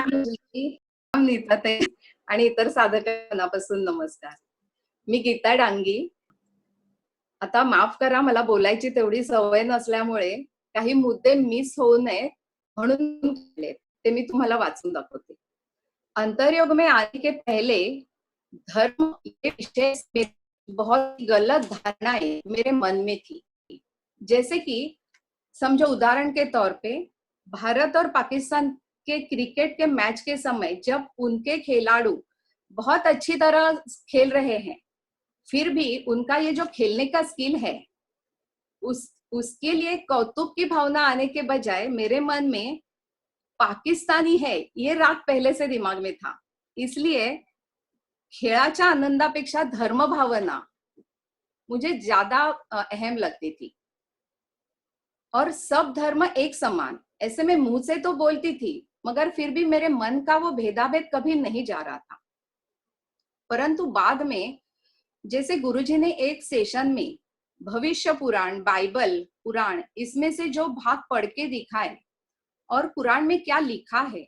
जी, नीताताई आणि इतर साधकांपासून नमस्कार. मी गीता डांगी. आता माफ करा, मला बोलायची तेवढी सवय नसल्यामुळे काही मुद्दे मिस होऊ नये म्हणून केलेत. ते मी तुम्हाला वाचून दाखवते. अंतर्युग में आने के पहले धर्म ये विषय में बहुत गलत धारणाएं मेरे मन में थी। जैसे कि समझो, उदाहरण के तौर पे भारत और पाकिस्तान के क्रिकेट के मैच के समय जब उनके खिलाड़ू बहुत अच्छी तरह खेल रहे हैं, फिर भी उनका ये जो खेलने का स्किल है, उसके लिए कौतुक की भावना आने के बजाय मेरे मन में पाकिस्तानी है ये राग पहले से दिमाग में था. इसलिए खेळाच्या आनंदापेक्षा धर्म भावना मुझे ज्यादा अहम लगती थी. और सब धर्म एक समान, ऐसे में मुंह से तो बोलती थी, मगर फिर भी मेरे मन का वो भेदाभेद कभी नहीं जा रहा था. परंतु बाद में जैसे गुरुजी ने एक सेशन में भविष्य पुराण, बाइबल पुराण, इसमें से जो भाग पढ़ के दिखाए और पुराण में क्या लिखा है,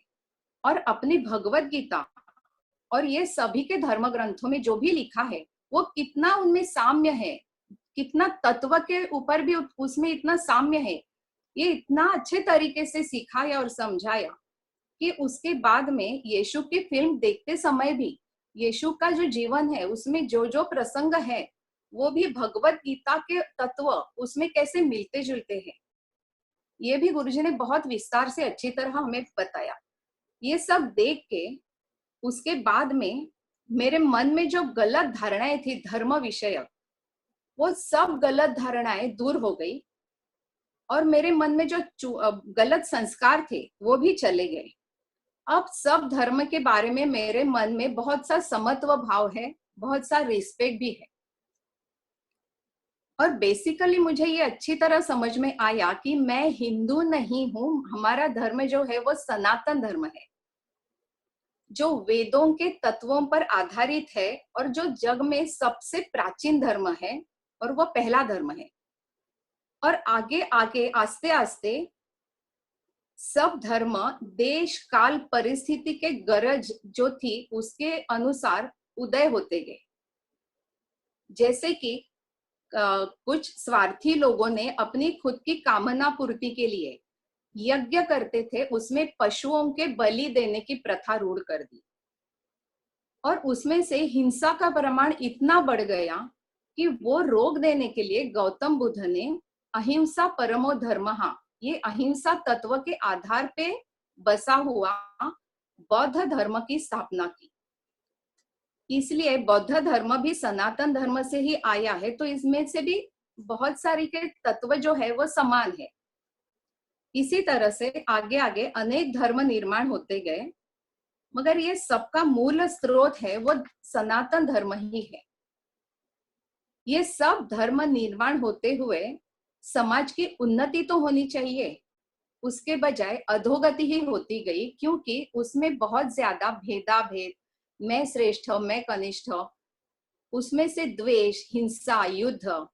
और अपनी भगवत गीता और ये सभी के धर्म ग्रंथों में जो भी लिखा है वो कितना उनमें साम्य है, कितना तत्व के ऊपर भी उसमें इतना साम्य है, ये इतना अच्छे तरीके से सिखाया और समझाया कि उसके बाद में यीशु की फिल्म देखते समय भी यीशु का जो जीवन है उसमें जो जो प्रसंग है वो भी भगवत गीता के तत्व उसमें कैसे मिलते जुलते हैं, ये भी गुरुजी ने बहुत विस्तार से अच्छी तरह हमें बताया. ये सब देख के उसके बाद में मेरे मन में जो गलत धारणाएं थी धर्म विषयक, वो सब गलत धारणाएं दूर हो गई और मेरे मन में जो गलत संस्कार थे वो भी चले गए. अब सब धर्म के बारे में मेरे मन में बहुत सा समत्व भाव है, बहुत सा रिस्पेक्ट भी है. और बेसिकली मुझे ये अच्छी तरह समझ में आया कि मैं हिंदू नहीं हूं, हमारा धर्म जो है वो सनातन धर्म है, जो वेदों के तत्वों पर आधारित है और जो जग में सबसे प्राचीन धर्म है और वो पहला धर्म है. और आगे आगे आस्ते आस्ते सब धर्म देश काल परिस्थिति के गरज जो थी उसके अनुसार उदय होते गए. जैसे कि कुछ स्वार्थी लोगों ने अपनी खुद की कामना पूर्ति के लिए यज्ञ करते थे, उसमें पशुओं के बलि देने की प्रथा रूढ़ कर दी और उसमें से हिंसा का प्रमाण इतना बढ़ गया कि वो रोक देने के लिए गौतम बुद्ध ने अहिंसा परमो धर्मः, ये अहिंसा तत्व के आधार पे बसा हुआ बौद्ध धर्म की स्थापना की. इसलिए बौद्ध धर्म भी सनातन धर्म से ही आया है, तो इसमें से भी बहुत सारी के तत्व जो है वो समान है. इसी तरह से आगे आगे अनेक धर्म निर्माण होते गए, मगर ये सबका मूल स्रोत है वो सनातन धर्म ही है. ये सब धर्म निर्माण होते हुए समाज की उन्नति तो होनी चाहिए, उसके बजाय अधोगति ही होती गई, क्योंकि उसमें बहुत ज्यादा भेदाभेद, मैं श्रेष्ठ मैं कनिष्ठ, उसमें से द्वेष, हिंसा, युद्ध,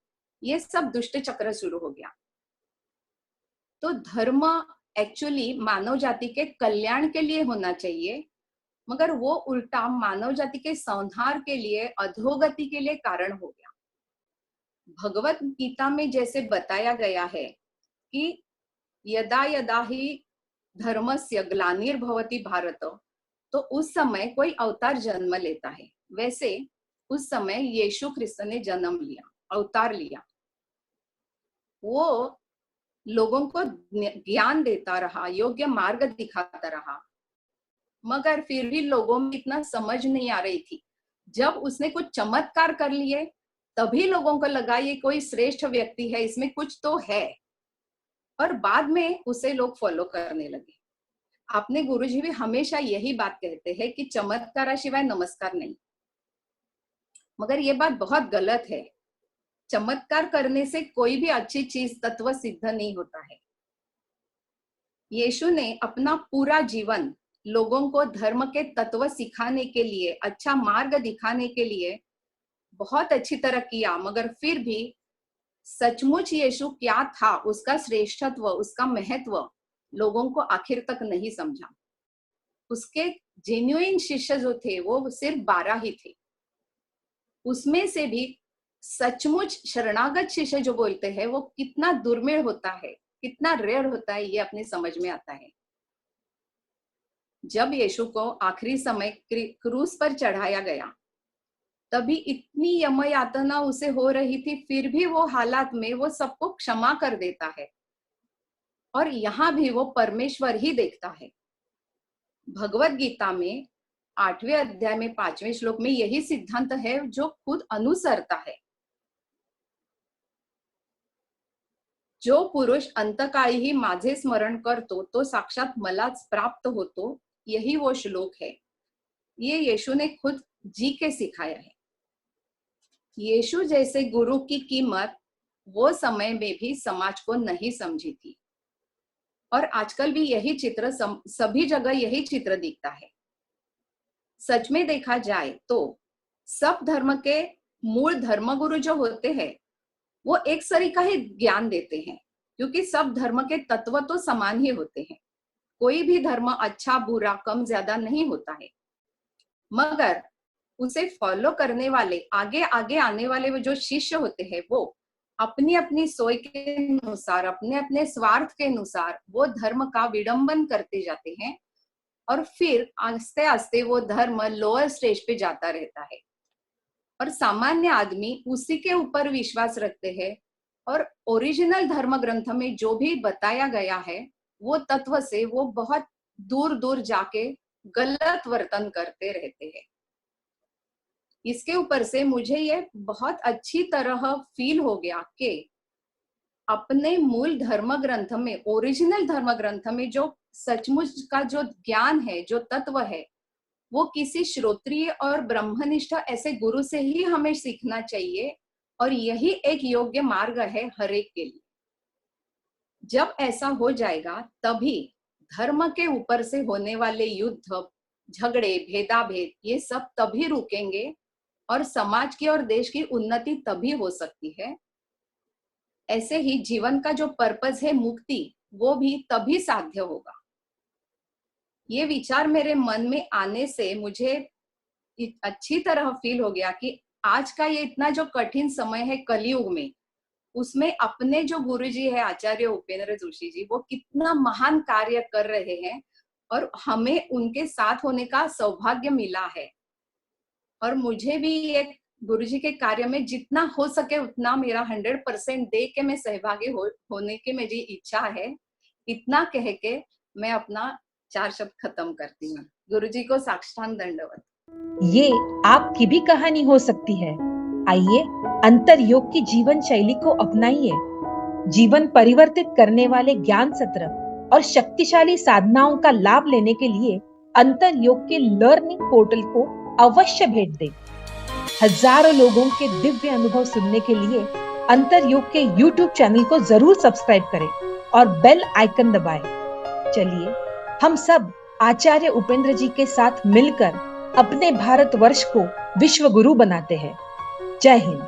ये सब दुष्ट चक्र शुरू हो गया. तो धर्म एक्चुअली मानव जाति के कल्याण के लिए होना चाहिए, मगर वो उल्टा मानव जाति के संहार के लिए, अधोगति के लिए कारण हो गया. भगवत गीता में जैसे बताया गया है कि यदा यदा ही धर्मस्य ग्लानिर्भवति भारत, तो उस समय कोई अवतार जन्म लेता है. वैसे उस समय यीशु ख्रिस्त ने जन्म लिया, अवतार लिया. वो लोगों को ज्ञान देता रहा, योग्य मार्ग दिखाता रहा, मगर फिर भी लोगों में इतना समझ नहीं आ रही थी. जब उसने कुछ चमत्कार कर लिए तभी लोगों को लगा ये कोई श्रेष्ठ व्यक्ति है, इसमें कुछ तो है, और बाद में उसे लोग फॉलो करने लगे. आपने गुरुजी भी हमेशा यही बात कहते हैं कि चमत्काराशिवाय नमस्कार नहीं, मगर ये बात बहुत गलत है. चमत्कार करने से कोई भी अच्छी चीज तत्व सिद्ध नहीं होता है. यीशु ने अपना पूरा जीवन लोगों को धर्म के तत्व सिखाने के लिए, अच्छा मार्ग दिखाने के लिए बहुत अच्छी तरह किया, मगर फिर भी सचमुच यीशु क्या था, उसका श्रेष्ठत्व, उसका महत्व लोगों को आखिर तक नहीं समझा. उसके जेन्युइन शिष्य जो थे वो सिर्फ 12 ही थे। उसमें से भी सचमुच शरणागत शिष्य जो बोलते हैं वो कितना दुर्मिळ होता है, कितना रेयर होता है, ये अपने समझ में आता है। जब यीशु को आखिरी समय क्रूस पर चढ़ाया गया, तभी इतनी यम यातना उसे हो रही थी, फिर भी वो हालात में वो सबको क्षमा कर देता है। और यहाँ भी वो परमेश्वर ही देखता है। भगवत गीता में 8वें अध्याय में 5वें श्लोक में यही सिद्धांत है जो खुद अनुसरता है। जो पुरुष अंतकाळी ही माझे स्मरण करतो तो साक्षात मलाच प्राप्त होतो, यही वो श्लोक है। ये यीशु ने खुद जी के सिखाया है। यीशु जैसे गुरु की कीमत वो समय में भी समाज को नहीं समझी थी, और आजकल भी यही चित्र सभी जगह यही चित्र दिखता है। सच में देखा जाए तो सब धर्म के मूल धर्मगुरु जो होते हैं वो एक सरी का ही ज्ञान देते हैं, क्योंकि सब धर्म के तत्व तो समान ही होते हैं। कोई भी धर्म अच्छा बुरा कम ज्यादा नहीं होता है, मगर उसे फॉलो करने वाले आगे आगे आने वाले वो जो शिष्य होते हैं वो अपनी अपनी सोच के अनुसार, अपने अपने स्वार्थ के अनुसार वो धर्म का विडंबन करते जाते हैं, और फिर आस्ते आस्ते वो धर्म लोअर स्टेज पे जाता रहता है, और सामान्य आदमी उसी के ऊपर विश्वास रखते हैं, और ओरिजिनल धर्म ग्रंथ में जो भी बताया गया है वो तत्व से वो बहुत दूर दूर जाके गलत वर्तन करते रहते हैं। इसके ऊपर से मुझे ये बहुत अच्छी तरह फील हो गया कि अपने मूल धर्म ग्रंथ में, ओरिजिनल धर्म ग्रंथ में जो सचमुच का जो ज्ञान है, जो तत्व है, वो किसी श्रोत्रिय और ब्रह्मनिष्ठ ऐसे गुरु से ही हमें सीखना चाहिए, और यही एक योग्य मार्ग है हर एक के लिए। जब ऐसा हो जाएगा तभी धर्म के ऊपर से होने वाले युद्ध, झगड़े, भेदाभेद ये सब तभी रुकेंगे, और समाज की और देश की उन्नति तभी हो सकती है। ऐसे ही जीवन का जो पर्पस है मुक्ति, वो भी तभी साध्य होगा। ये विचार मेरे मन में आने से मुझे अच्छी तरह फील हो गया कि आज का ये इतना जो कठिन समय है कलयुग में, उसमें अपने जो गुरुजी है आचार्य उपेंद्र जोशी जी, वो कितना महान कार्य कर रहे हैं, और हमें उनके साथ होने का सौभाग्य मिला है। और मुझे भी ये गुरुजी के कार्य में जितना हो सके उतना मेरा 100% दे के मैं सहभागी होने की मेरी इच्छा है। इतना कह के मैं अपना 4 शब्द खत्म करती हूँ। गुरुजी को साष्टांग दंडवत। ये आपकी भी कहानी हो सकती है। आइए अंतर योग की जीवन शैली को अपनाइए। जीवन परिवर्तित करने वाले ज्ञान सत्र और शक्तिशाली साधनाओं का लाभ लेने के लिए अंतर योग के लर्निंग पोर्टल को अवश्य भेंट दें। हजारों लोगों के दिव्य अनुभव सुनने के लिए अंतर योग के YouTube चैनल को जरूर सब्सक्राइब करें और बेल आइकन दबाएं। चलिए हम सब आचार्य उपेंद्र जी के साथ मिलकर अपने भारतवर्ष को विश्व गुरु बनाते हैं। जय हिंद।